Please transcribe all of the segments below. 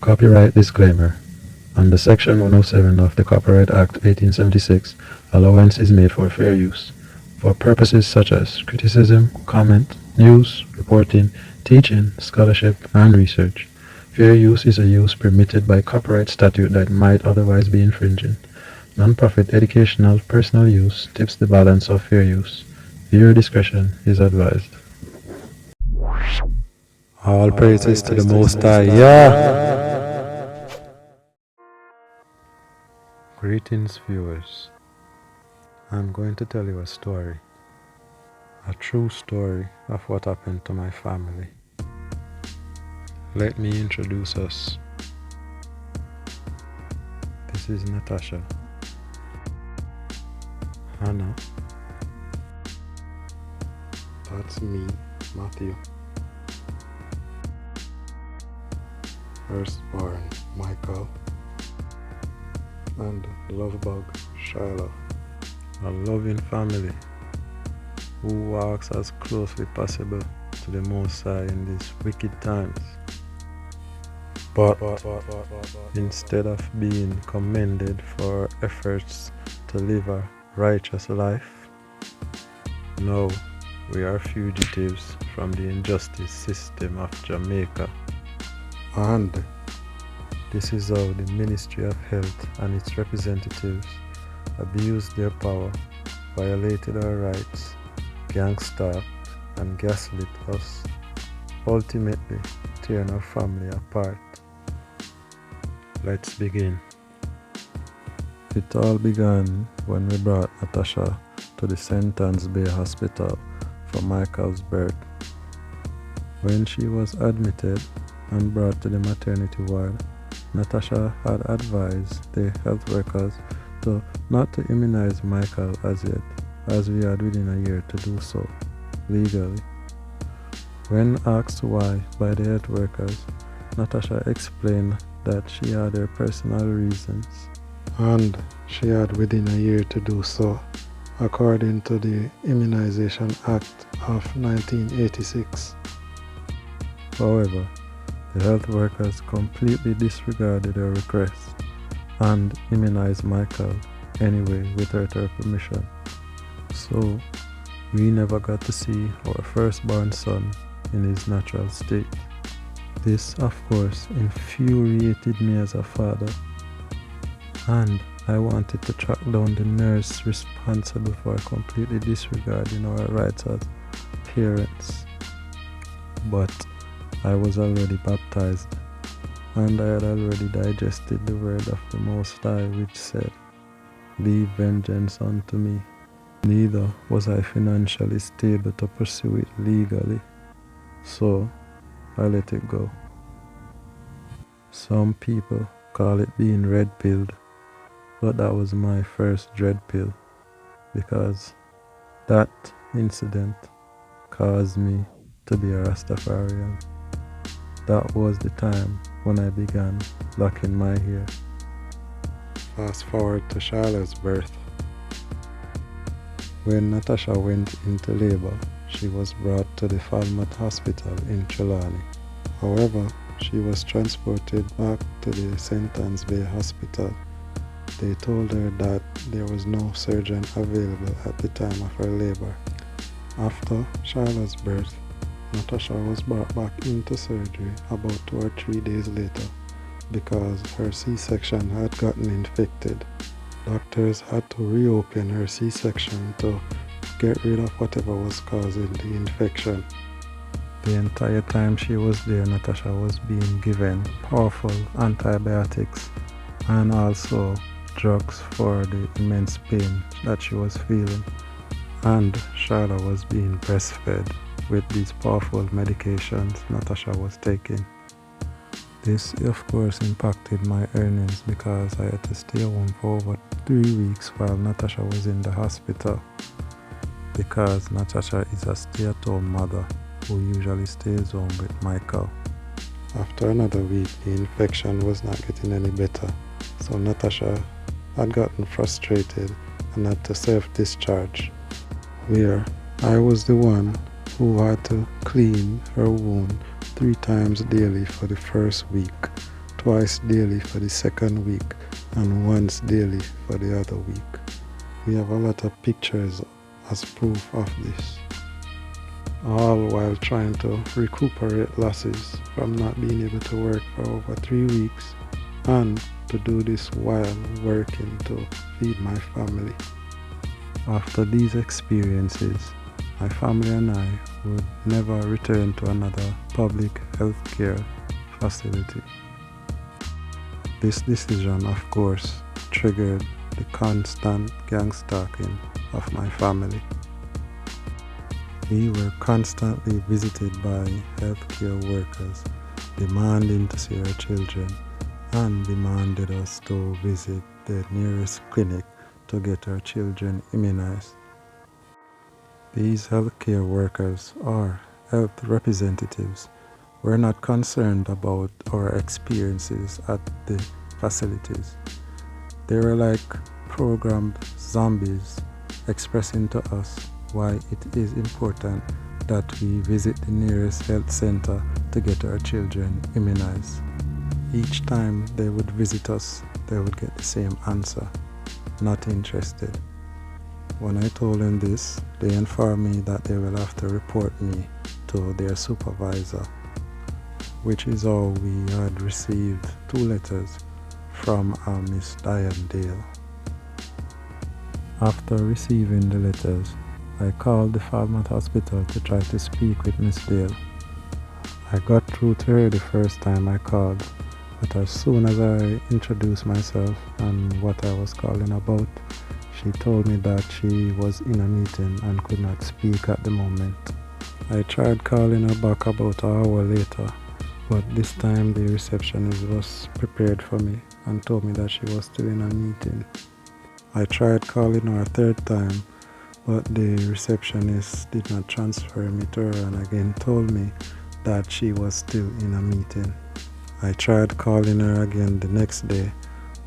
Copyright disclaimer. Under Section 107 of the Copyright Act 1876, allowance is made for fair use, for purposes such as criticism, comment, news, reporting, teaching, scholarship, and research. Fair use is a use permitted by copyright statute that might otherwise be infringing. Non-profit educational personal use tips the balance of fair use. Viewer discretion is advised. All praises to the Most High. Yeah! Greetings, viewers. I'm going to tell you a story. A true story of what happened to my family. Let me introduce us. This is Natasha, Hannah. That's me, Matthew. Firstborn, Michael. And lovebug, Shiloh. A loving family who walks as closely possible to the Most High in these wicked times. But instead of being commended for efforts to live a righteous life, no, we are fugitives from the injustice system of Jamaica. And this is how the Ministry of Health and its representatives abused their power, violated our rights, gangstalked and gaslit us, ultimately tearing our family apart. Let's begin. It all began when we brought Natasha to the St. Anne's Bay Hospital for Michael's birth. When she was admitted and brought to the maternity ward, Natasha had advised the health workers not to immunize Michael as yet, as we had within a year to do so, legally. When asked why by the health workers, Natasha explained that she had her personal reasons, and she had within a year to do so, according to the Immunization Act of 1986. However, the health workers completely disregarded her request and immunized Michael anyway without her permission. So, we never got to see our firstborn son in his natural state. This, of course, infuriated me as a father, and I wanted to track down the nurse responsible for completely disregarding our rights as parents. But I was already baptized, and I had already digested the word of the Most High, which said, "Leave vengeance unto me." Neither was I financially stable to pursue it legally, so I let it go. Some people call it being red-pilled, but that was my first dread pill, because that incident caused me to be a Rastafarian. That was the time when I began locking my hair. Fast forward to Charlotte's birth. When Natasha went into labor, she was brought to the Falmouth Hospital in Trelawney. However, she was transported back to the St. Anne's Bay Hospital. They told her that there was no surgeon available at the time of her labor. After Charlotte's birth, Natasha was brought back into surgery about 2 or 3 days later because her C-section had gotten infected. Doctors had to reopen her C-section to get rid of whatever was causing the infection. The entire time she was there, Natasha was being given powerful antibiotics and also drugs for the immense pain that she was feeling. And Charlotte was being breastfed with these powerful medications Natasha was taking. This, of course, impacted my earnings because I had to stay home for over 3 weeks while Natasha was in the hospital, because Natasha is a stay-at-home mother who usually stays home with Michael. After another week, the infection was not getting any better, so Natasha had gotten frustrated and had to self-discharge, where I was the one who had to clean her wound 3 times daily for the first week twice daily for the second week and once daily for the other week. We have a lot of pictures as proof of this, all while trying to recuperate losses from not being able to work for over 3 weeks, and to do this while working to feed my family. After these experiences, my family and I would never return to another public healthcare facility. This decision, of course, triggered the constant gangstalking of my family. We were constantly visited by healthcare workers demanding to see our children and demanded us to visit the nearest clinic to get our children immunized. These healthcare workers, or health representatives, were not concerned about our experiences at the facilities. They were like programmed zombies, expressing to us why it is important that we visit the nearest health center to get our children immunized. Each time they would visit us, they would get the same answer: not interested. When I told them this, they informed me that they will have to report me to their supervisor, which is how we had received 2 letters from Miss Diane Dale. After receiving the letters, I called the Falmouth Hospital to try to speak with Miss Dale. I got through to her the first time I called, but as soon as I introduced myself and what I was calling about, she told me that she was in a meeting and could not speak at the moment. I tried calling her back about an hour later, but this time the receptionist was prepared for me and told me that she was still in a meeting. I tried calling her a third time, but the receptionist did not transfer me to her and again told me that she was still in a meeting. I tried calling her again the next day,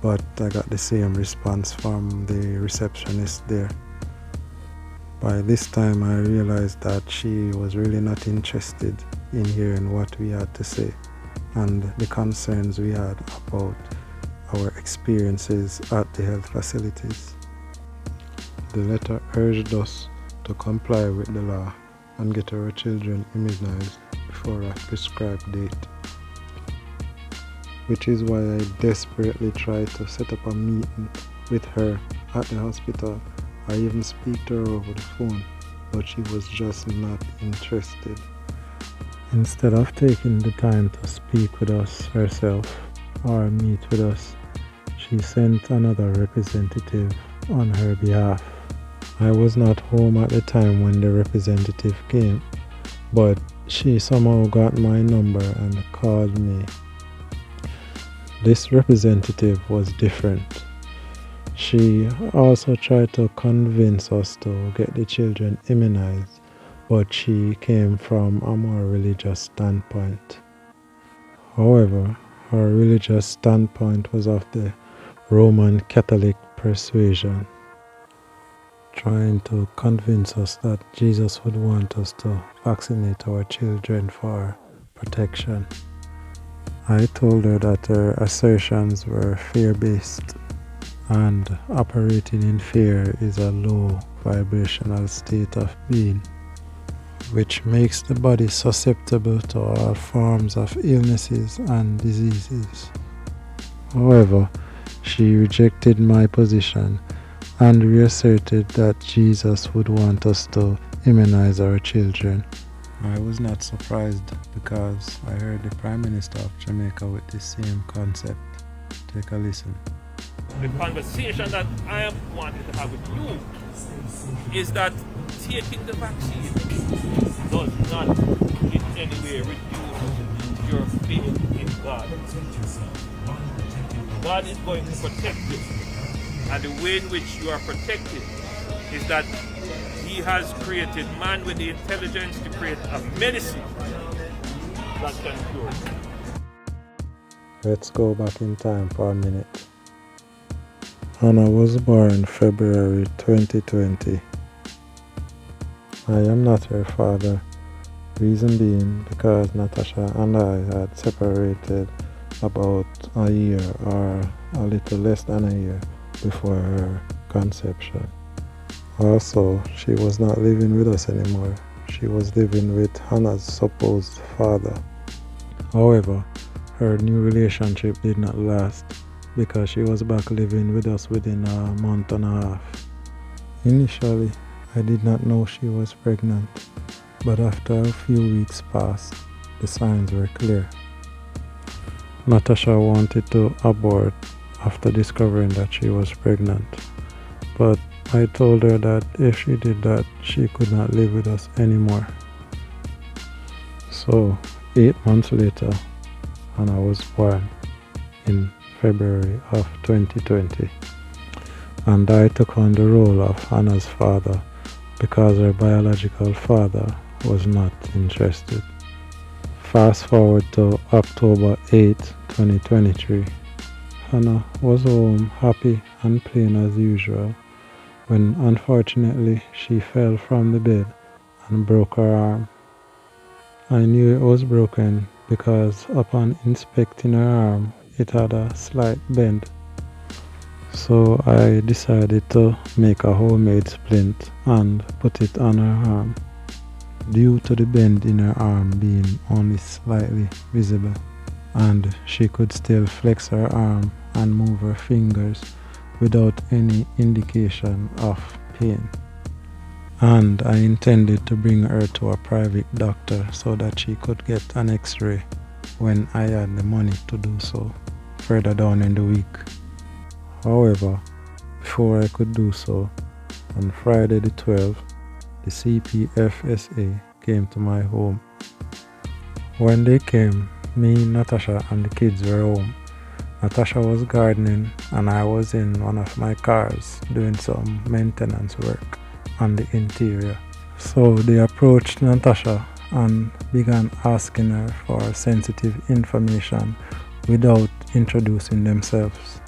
but I got the same response from the receptionist there. By this time I realized that she was really not interested in hearing what we had to say and the concerns we had about our experiences at the health facilities. The letter urged us to comply with the law and get our children immunized before a prescribed date, which is why I desperately tried to set up a meeting with her at the hospital. I even speak to her over the phone, but she was just not interested. Instead of taking the time to speak with us herself or meet with us, she sent another representative on her behalf. I was not home at the time when the representative came, but she somehow got my number and called me. This representative was different. She also tried to convince us to get the children immunized, but she came from a more religious standpoint. However, her religious standpoint was of the Roman Catholic persuasion, trying to convince us that Jesus would want us to vaccinate our children for protection. I told her that her assertions were fear-based, and operating in fear is a low vibrational state of being, which makes the body susceptible to all forms of illnesses and diseases. However, she rejected my position and reasserted that Jesus would want us to immunize our children. I was not surprised because I heard the Prime Minister of Jamaica with the same concept. Take a listen. The conversation that I am wanting to have with you is that taking the vaccine does not in any way reduce your faith in God. God is going to protect you, and the way in which you are protected is that He has created man with the intelligence to create a medicine that can cure. Let's go back in time for a minute. Hannah was born February 2020. I am not her father, reason being because Natasha and I had separated about a year or a little less than a year before her conception. Also, she was not living with us anymore. She was living with Hannah's supposed father. However, her new relationship did not last because she was back living with us within a month and a half. Initially, I did not know she was pregnant, but after a few weeks passed, the signs were clear. Natasha wanted to abort after discovering that she was pregnant, but I told her that if she did that, she could not live with us anymore. So, 8 months later, Hannah was born in February of 2020, and I took on the role of Hannah's father because her biological father was not interested. Fast forward to October 8, 2023. Hannah was home happy and playing as usual when unfortunately she fell from the bed and broke her arm. I knew it was broken because upon inspecting her arm, it had a slight bend. So I decided to make a homemade splint and put it on her arm, due to the bend in her arm being only slightly visible, and she could still flex her arm and move her fingers without any indication of pain. And I intended to bring her to a private doctor so that she could get an x-ray when I had the money to do so further down in the week. However, before I could do so, on Friday the 12th, the CPFSA came to my home. When they came, me, Natasha and the kids were home. Natasha was gardening and I was in one of my cars doing some maintenance work on the interior. So they approached Natasha and began asking her for sensitive information without introducing themselves.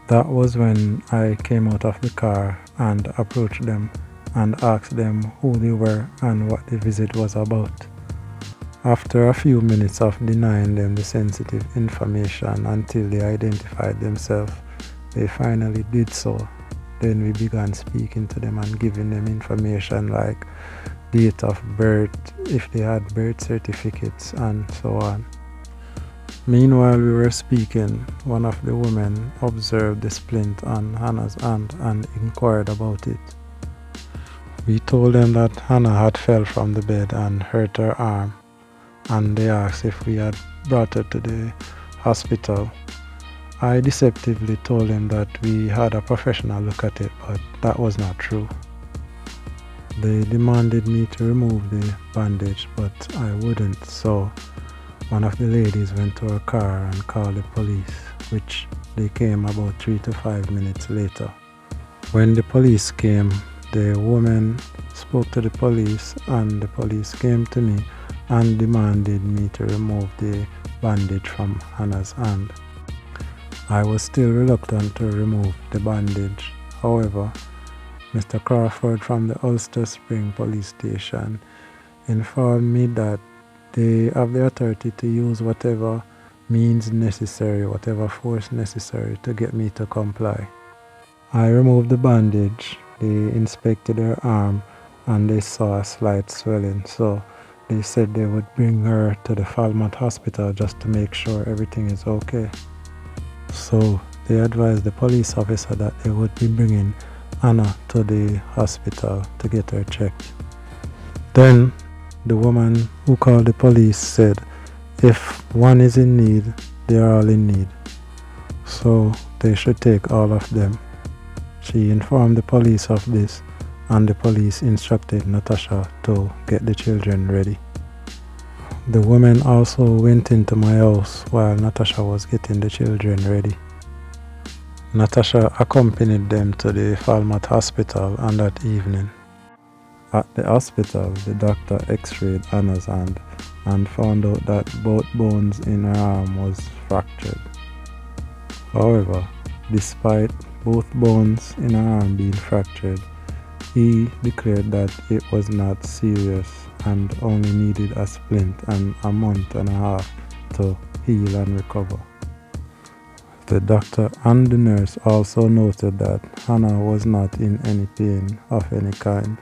That was when I came out of the car and approached them and asked them who they were and what the visit was about. After a few minutes of denying them the sensitive information until they identified themselves, they finally did so. Then we began speaking to them and giving them information like date of birth, if they had birth certificates, and so on. Meanwhile we were speaking, one of the women observed the splint on Hannah's hand and inquired about it. We told them that Hannah had fell from the bed and hurt her arm, and they asked if we had brought her to the hospital. I deceptively told them that we had a professional look at it, but that was not true. They demanded me to remove the bandage, but I wouldn't, so one of the ladies went to her car and called the police, which they came about 3 to 5 minutes later. When the police came, the woman spoke to the police and the police came to me and demanded me to remove the bandage from Hannah's hand. I was still reluctant to remove the bandage. However, Mr. Crawford from the Ulster Spring Police Station informed me that they have the authority to use whatever means necessary, whatever force necessary to get me to comply. I removed the bandage, they inspected her arm and they saw a slight swelling, so they said they would bring her to the Falmouth Hospital just to make sure everything is okay. So they advised the police officer that they would be bringing Anna to the hospital to get her checked. Then the woman who called the police said if one is in need, they are all in need, so they should take all of them. She informed the police of this and the police instructed Natasha to get the children ready. The woman also went into my house while Natasha was getting the children ready. Natasha accompanied them to the Falmouth Hospital on that evening. At the hospital, the doctor x-rayed Anna's hand and found out that both bones in her arm was fractured. However, despite both bones in her arm being fractured, he declared that it was not serious and only needed a splint and a month and a half to heal and recover. The doctor and the nurse also noted that Hannah was not in any pain of any kind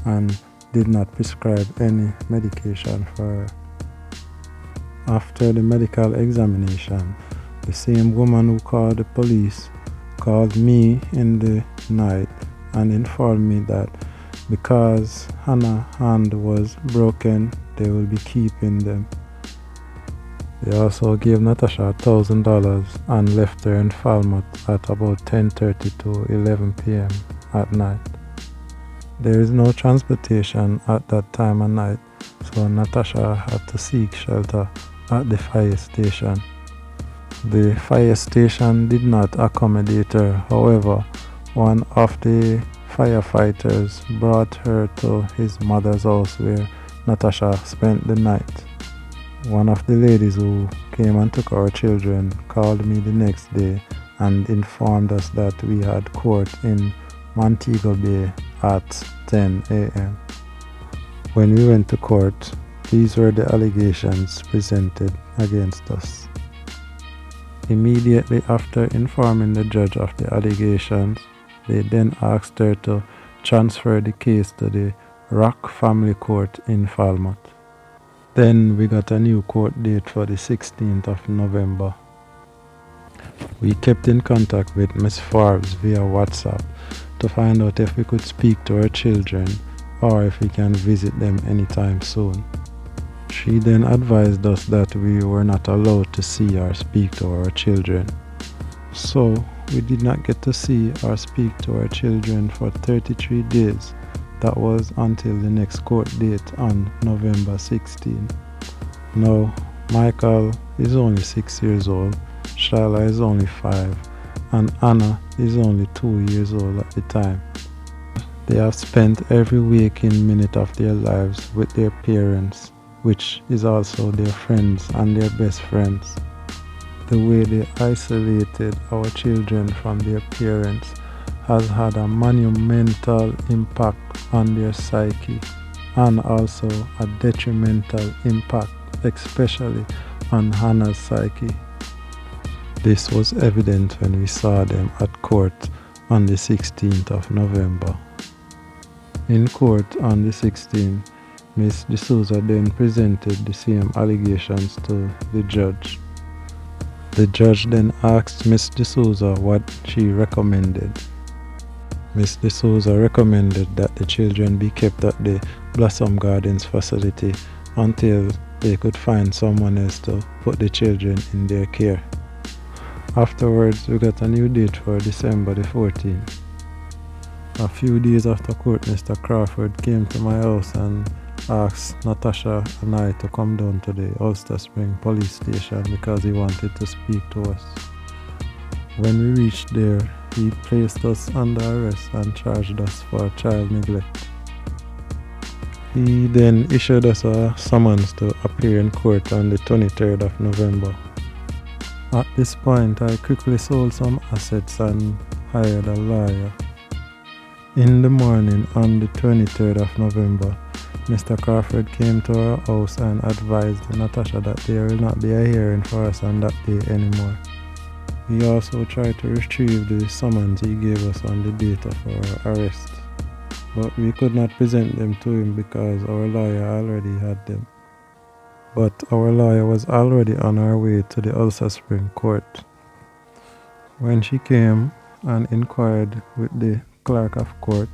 and did not prescribe any medication for her. After the medical examination, the same woman who called the police called me in the night and informed me that because Hannah's hand was broken, they will be keeping them. They also gave Natasha $1,000 and left her in Falmouth at about 10:30 to 11 p.m. at night. There is no transportation at that time of night, so Natasha had to seek shelter at the fire station. The fire station did not accommodate her. However, one of the firefighters brought her to his mother's house where Natasha spent the night. One of the ladies who came and took our children called me the next day and informed us that we had court in Montego Bay at 10 a.m. When we went to court, these were the allegations presented against us. Immediately after informing the judge of the allegations, they then asked her to transfer the case to the Rock Family Court in Falmouth. Then we got a new court date for the 16th of November. We kept in contact with Miss Forbes via WhatsApp to find out if we could speak to her children or if we can visit them anytime soon. She then advised us that we were not allowed to see or speak to our children. So we did not get to see or speak to our children for 33 days. That was until the next court date on November 16. Now, Michael is only 6 years old, Shyla is only 5, and Anna is only 2 years old at the time. They have spent every waking minute of their lives with their parents, which is also their friends and their best friends. The way they isolated our children from their parents has had a monumental impact on their psyche and also a detrimental impact, especially on Hannah's psyche. This was evident when we saw them at court on the 16th of November. In court on the 16th, Ms. D'Souza then presented the same allegations to the judge. The judge then asked Ms. D'Souza what she recommended. Ms. D'Souza recommended that the children be kept at the Blossom Gardens facility until they could find someone else to put the children in their care. Afterwards, we got a new date for December the 14th. A few days after court, Mr. Crawford came to my house and asked Natasha and I to come down to the Ulster Spring police station because he wanted to speak to us. When we reached there, he placed us under arrest and charged us for child neglect. He then issued us a summons to appear in court on the 23rd of November. At this point, I quickly sold some assets and hired a lawyer. In the morning on the 23rd of November, Mr. Crawford came to our house and advised Natasha that there will not be a hearing for us on that day anymore. He also tried to retrieve the summons he gave us on the date of our arrest, but we could not present them to him because our lawyer already had them. But our lawyer was already on her way to the Ulster Spring Court. When she came and inquired with the clerk of court,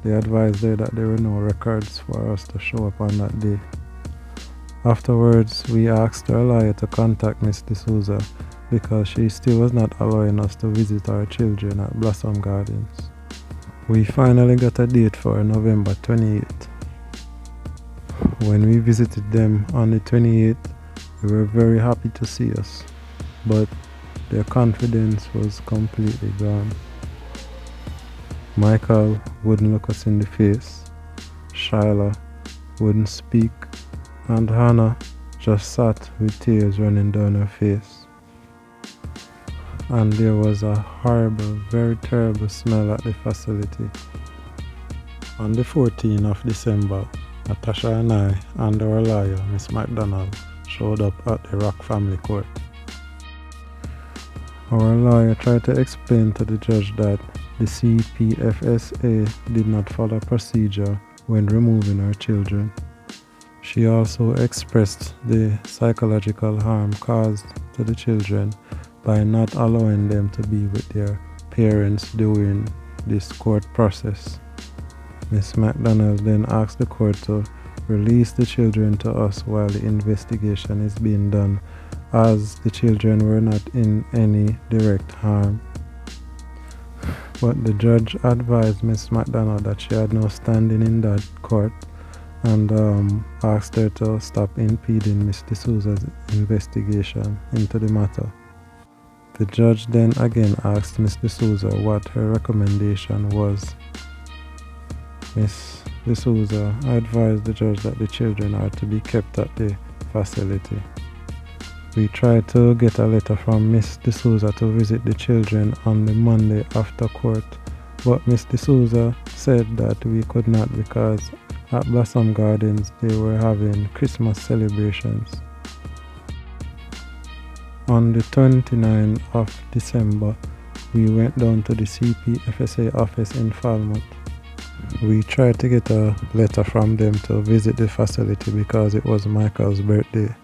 they advised her that there were no records for us to show up on that day. Afterwards, we asked our lawyer to contact Ms. D'Souza because she still was not allowing us to visit our children at Blossom Gardens. We finally got a date for November 28th. When we visited them on the 28th, they were very happy to see us, but their confidence was completely gone. Michael wouldn't look us in the face, Shyla wouldn't speak, and Hannah just sat with tears running down her face. And there was a horrible, very terrible smell at the facility. On the 14th of December, Natasha and I and our lawyer, Miss MacDonald, showed up at the Rock family court. Our lawyer tried to explain to the judge that the CPFSA did not follow procedure when removing her children. She also expressed the psychological harm caused to the children by not allowing them to be with their parents during this court process. Ms. McDonald then asked the court to release the children to us while the investigation is being done, as the children were not in any direct harm. But the judge advised Ms. McDonald that she had no standing in that court and asked her to stop impeding Ms. D'Souza's investigation into the matter. The judge then again asked Ms. D'Souza what her recommendation was. Ms. D'Souza advised the judge that the children are to be kept at the facility. We tried to get a letter from Ms. D'Souza to visit the children on the Monday after court, but Ms. D'Souza said that we could not because at Blossom Gardens they were having Christmas celebrations. On the 29th of December, we went down to the CPFSA office in Falmouth. We tried to get a letter from them to visit the facility because it was Michael's birthday.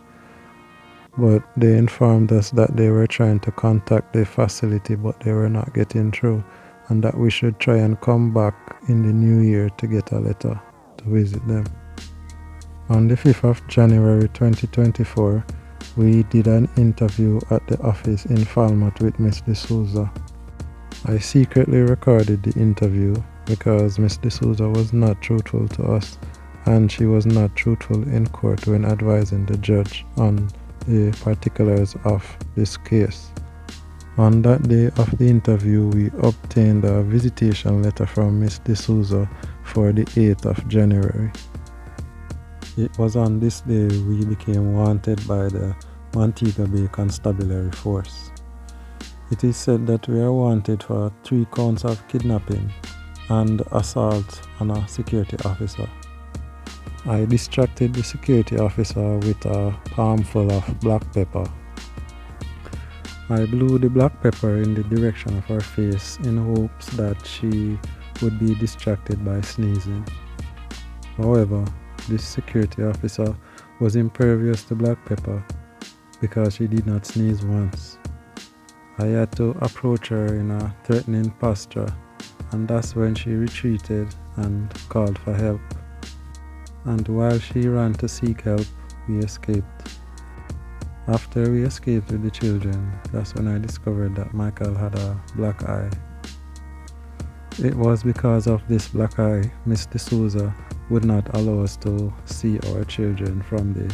But they informed us that they were trying to contact the facility but they were not getting through, and that we should try and come back in the new year to get a letter to visit them. On the 5th of January 2024, we did an interview at the office in Falmouth with Ms. D'Souza. I secretly recorded the interview because Ms. D'Souza was not truthful to us, and she was not truthful in court when advising the judge on the particulars of this case. On that day of the interview, we obtained a visitation letter from Ms. D'Souza for the 8th of January. It was on this day we became wanted by the Montego Bay Constabulary Force. It is said that we are wanted for 3 counts of kidnapping and assault on a security officer. I distracted the security officer with a palmful of black pepper. I blew the black pepper in the direction of her face in hopes that she would be distracted by sneezing. However, this security officer was impervious to black pepper because she did not sneeze once. I had to approach her in a threatening posture, and that's when she retreated and called for help. And while she ran to seek help, we escaped. After we escaped with the children, that's when I discovered that Michael had a black eye. It was because of this black eye, Ms. D'Souza would not allow us to see our children from the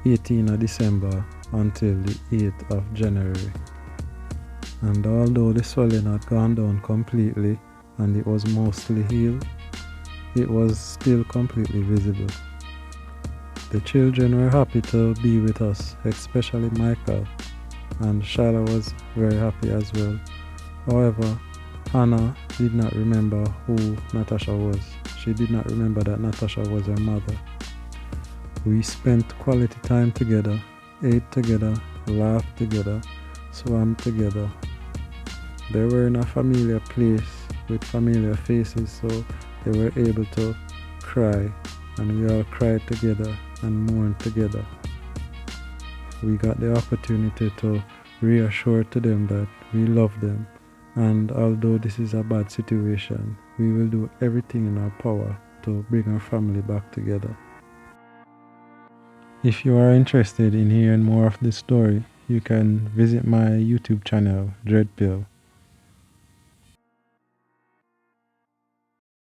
18th of December until the 8th of January. And although the swelling had gone down completely and it was mostly healed, it was still completely visible. The children were happy to be with us, especially Michael, and Shala was very happy as well. However, Hannah did not remember who Natasha was. She did not remember that Natasha was her mother. We spent quality time together, ate together, laughed together, swam together. They were in a familiar place with familiar faces, so they were able to cry, and we all cried together and mourned together. We got the opportunity to reassure to them that we love them, and although this is a bad situation, we will do everything in our power to bring our family back together. If you are interested in hearing more of this story, you can visit my YouTube channel, Dreadpill,